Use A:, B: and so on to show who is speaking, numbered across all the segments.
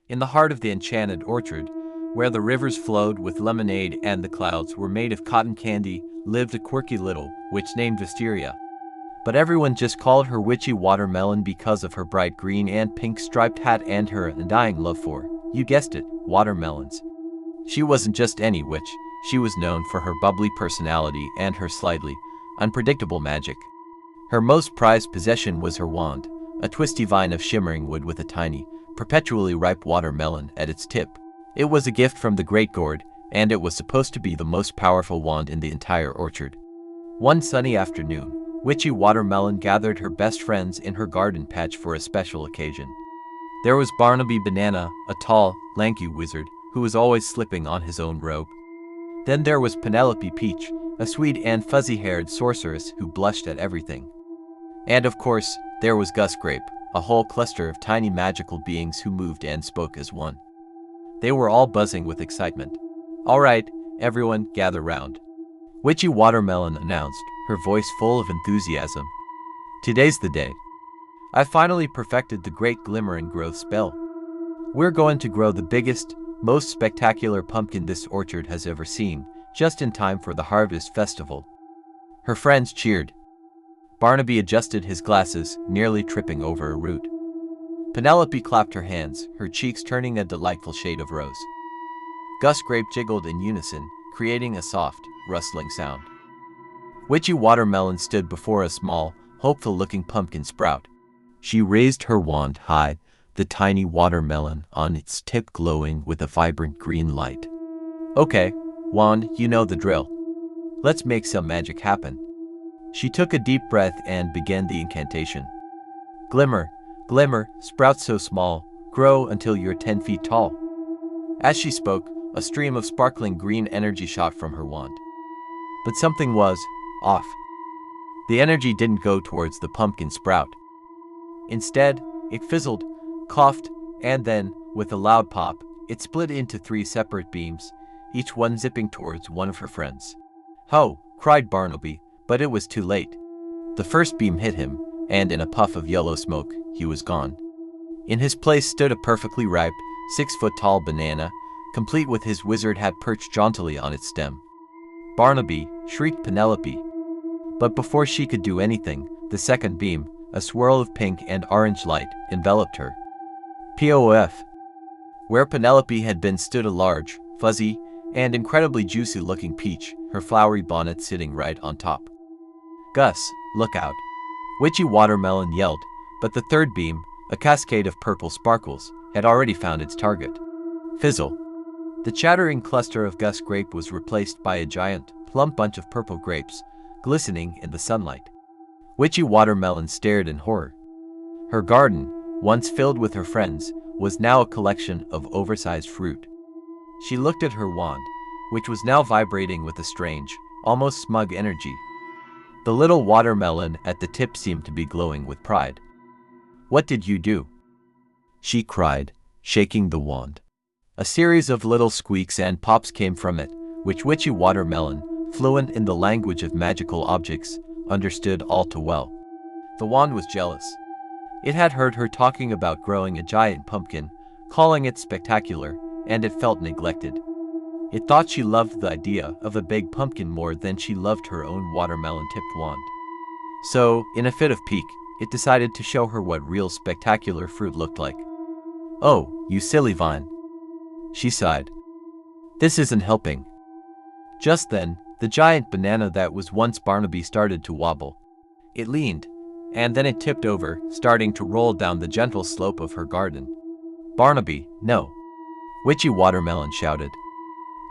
A: In the heart of the enchanted orchard, where the rivers flowed with lemonade and the clouds were made of cotton candy, lived a quirky little witch named Wisteria. But everyone just called her Witchy Watermelon because of her bright green and pink striped hat and her undying love for, you guessed it, watermelons. She wasn't just any witch, she was known for her bubbly personality and her slightly unpredictable magic. Her most prized possession was her wand, a twisty vine of shimmering wood with a tiny, perpetually ripe watermelon at its tip. It was a gift from the Great Gourd, and it was supposed to be the most powerful wand in the entire orchard. One sunny afternoon, Witchy Watermelon gathered her best friends in her garden patch for a special occasion. There was Barnaby Banana, a tall, lanky wizard who was always slipping on his own robe. Then there was Penelope Peach, a sweet and fuzzy-haired sorceress who blushed at everything. And of course, there was Gus Grape, a whole cluster of tiny magical beings who moved and spoke as one. They were all buzzing with excitement. "All right, everyone, gather round," Witchy Watermelon announced, her voice full of enthusiasm. "Today's the day. I finally perfected the great glimmer and growth spell. We're going to grow the biggest, most spectacular pumpkin this orchard has ever seen, just in time for the harvest festival." Her friends cheered. Barnaby adjusted his glasses, nearly tripping over a root. Penelope clapped her hands, her cheeks turning a delightful shade of rose. Gus Grape jiggled in unison, creating a soft, rustling sound. Witchy Watermelon stood before a small, hopeful-looking pumpkin sprout. She raised her wand high, the tiny watermelon on its tip glowing with a vibrant green light. "Okay, wand, you know the drill. Let's make some magic happen." She took a deep breath and began the incantation. "Glimmer, glimmer, sprout so small, grow until you're 10 feet tall." As she spoke, a stream of sparkling green energy shot from her wand. But something was off. The energy didn't go towards the pumpkin sprout. Instead, it fizzled, coughed, and then, with a loud pop, it split into 3 separate beams, each one zipping towards one of her friends. "Ho!" cried Barnaby, but it was too late. The first beam hit him, and in a puff of yellow smoke, he was gone. In his place stood a perfectly ripe, 6-foot-tall banana, complete with his wizard hat perched jauntily on its stem. "Barnaby!" shrieked Penelope. But before she could do anything, the second beam, a swirl of pink and orange light, enveloped her. POF! Where Penelope had been stood a large, fuzzy, and incredibly juicy-looking peach, her flowery bonnet sitting right on top. "Gus, look out!" Witchy Watermelon yelled, but the third beam, a cascade of purple sparkles, had already found its target. Fizzle! The chattering cluster of Gus Grape was replaced by a giant, plump bunch of purple grapes, glistening in the sunlight. Witchy Watermelon stared in horror. Her garden, once filled with her friends, was now a collection of oversized fruit. She looked at her wand, which was now vibrating with a strange, almost smug energy. The little watermelon at the tip seemed to be glowing with pride. "What did you do?" she cried, shaking the wand. A series of little squeaks and pops came from it, which Witchy Watermelon, fluent in the language of magical objects, understood all too well. The wand was jealous. It had heard her talking about growing a giant pumpkin, calling it spectacular, and it felt neglected. It thought she loved the idea of a big pumpkin more than she loved her own watermelon-tipped wand. So, in a fit of pique, it decided to show her what real spectacular fruit looked like. "Oh, you silly vine," she sighed. "This isn't helping." Just then, the giant banana that was once Barnaby started to wobble. It leaned, and then it tipped over, starting to roll down the gentle slope of her garden. "Barnaby, no!" Witchy Watermelon shouted.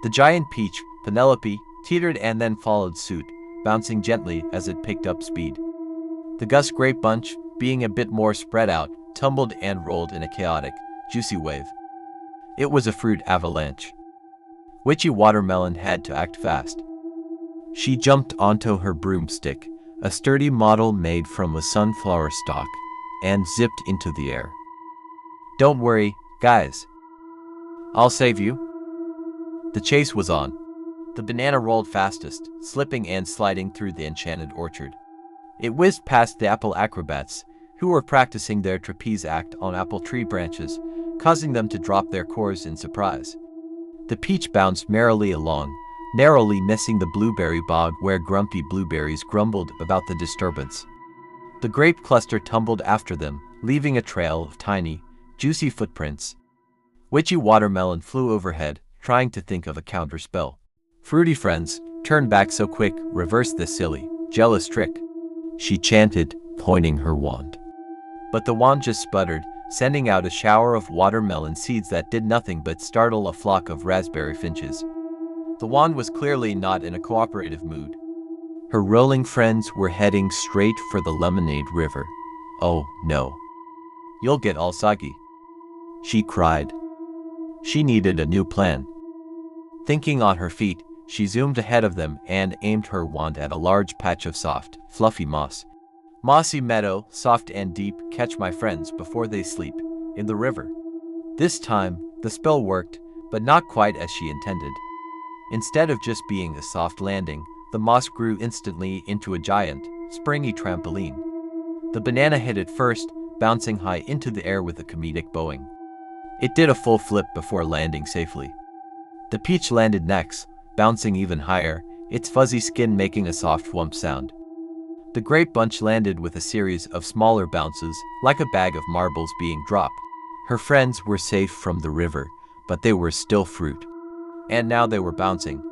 A: The giant peach, Penelope, teetered and then followed suit, bouncing gently as it picked up speed. The Gus Grape bunch, being a bit more spread out, tumbled and rolled in a chaotic, juicy wave. It was a fruit avalanche. Witchy Watermelon had to act fast. She jumped onto her broomstick, a sturdy model made from a sunflower stalk, and zipped into the air. "Don't worry, guys. I'll save you." The chase was on. The banana rolled fastest, slipping and sliding through the enchanted orchard. It whizzed past the apple acrobats, who were practicing their trapeze act on apple tree branches, causing them to drop their cores in surprise. The peach bounced merrily along, narrowly missing the blueberry bog where grumpy blueberries grumbled about the disturbance. The grape cluster tumbled after them, leaving a trail of tiny, juicy footprints. Witchy Watermelon flew overhead, trying to think of a counterspell. Fruity friends, turn back so quick, reverse this silly, jealous trick, she chanted, pointing her wand. But the wand just sputtered, sending out a shower of watermelon seeds that did nothing but startle a flock of raspberry finches. The wand was clearly not in a cooperative mood. Her rolling friends were heading straight for the lemonade river. Oh, no. You'll get all soggy, she cried. She needed a new plan. Thinking on her feet, she zoomed ahead of them and aimed her wand at a large patch of soft, fluffy moss. Mossy meadow, soft and deep, catch my friends before they sleep, in the river. This time, the spell worked, but not quite as she intended. Instead of just being a soft landing, the moss grew instantly into a giant, springy trampoline. The banana hit it first, bouncing high into the air with a comedic bowing. It did a full flip before landing safely. The peach landed next, bouncing even higher, its fuzzy skin making a soft whump sound. The grape bunch landed with a series of smaller bounces, like a bag of marbles being dropped. Her friends were safe from the river, but they were still fruit. And now they were bouncing.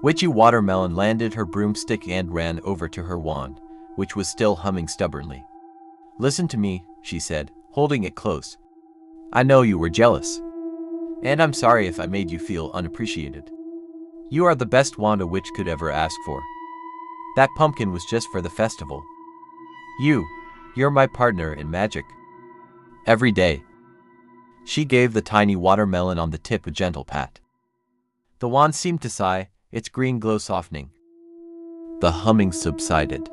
A: Witchy Watermelon landed her broomstick and ran over to her wand, which was still humming stubbornly. Listen to me, she said, holding it close. I know you were jealous. And I'm sorry if I made you feel unappreciated. You are the best wand a witch could ever ask for. That pumpkin was just for the festival. You're my partner in magic. Every day. She gave the tiny watermelon on the tip a gentle pat. The wand seemed to sigh, its green glow softening. The humming subsided.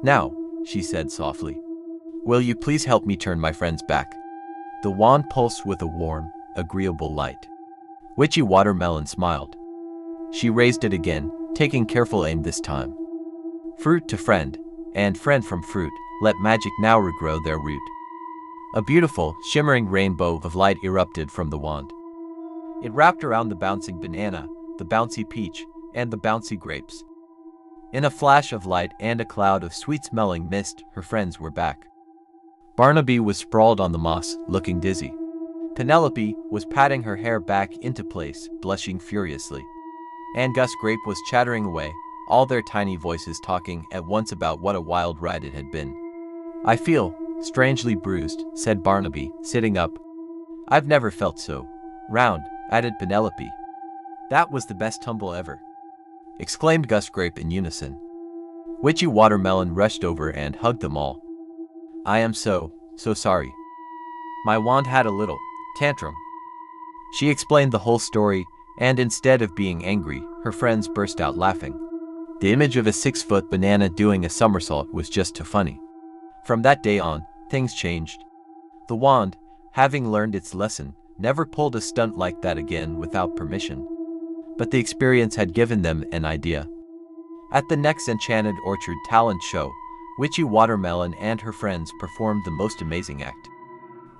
A: Now, she said softly, will you please help me turn my friends back? The wand pulsed with a warm, agreeable light. Witchy Watermelon smiled. She raised it again, taking careful aim this time. Fruit to friend, and friend from fruit, let magic now regrow their root. A beautiful, shimmering rainbow of light erupted from the wand. It wrapped around the bouncing banana, the bouncy peach, and the bouncy grapes. In a flash of light and a cloud of sweet-smelling mist, her friends were back. Barnaby was sprawled on the moss, looking dizzy. Penelope was patting her hair back into place, blushing furiously. And Gus Grape was chattering away, all their tiny voices talking at once about what a wild ride it had been. I feel strangely bruised, said Barnaby, sitting up. I've never felt so round, added Penelope. That was the best tumble ever, exclaimed Gus Grape in unison. Witchy Watermelon rushed over and hugged them all. I am so sorry. My wand had a little tantrum. She explained the whole story, and instead of being angry, her friends burst out laughing. The image of a 6-foot banana doing a somersault was just too funny. From that day on, things changed. The wand, having learned its lesson, never pulled a stunt like that again without permission. But the experience had given them an idea. At the next Enchanted Orchard talent show, Witchy Watermelon and her friends performed the most amazing act.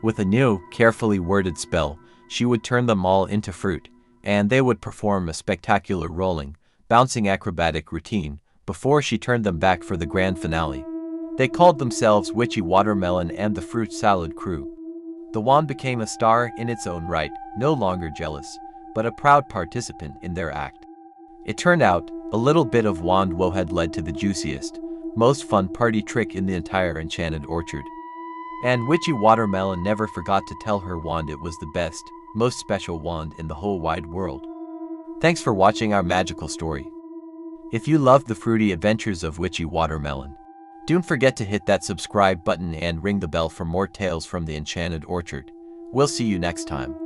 A: With a new, carefully worded spell, she would turn them all into fruit, and they would perform a spectacular rolling, bouncing acrobatic routine before she turned them back for the grand finale. They called themselves Witchy Watermelon and the Fruit Salad Crew. The wand became a star in its own right, no longer jealous, but a proud participant in their act. It turned out, a little bit of wand woe had led to the juiciest, most fun party trick in the entire Enchanted Orchard. And Witchy Watermelon never forgot to tell her wand it was the best, most special wand in the whole wide world. Thanks for watching our magical story. If you loved the fruity adventures of Witchy Watermelon, don't forget to hit that subscribe button and ring the bell for more tales from the Enchanted Orchard. We'll see you next time.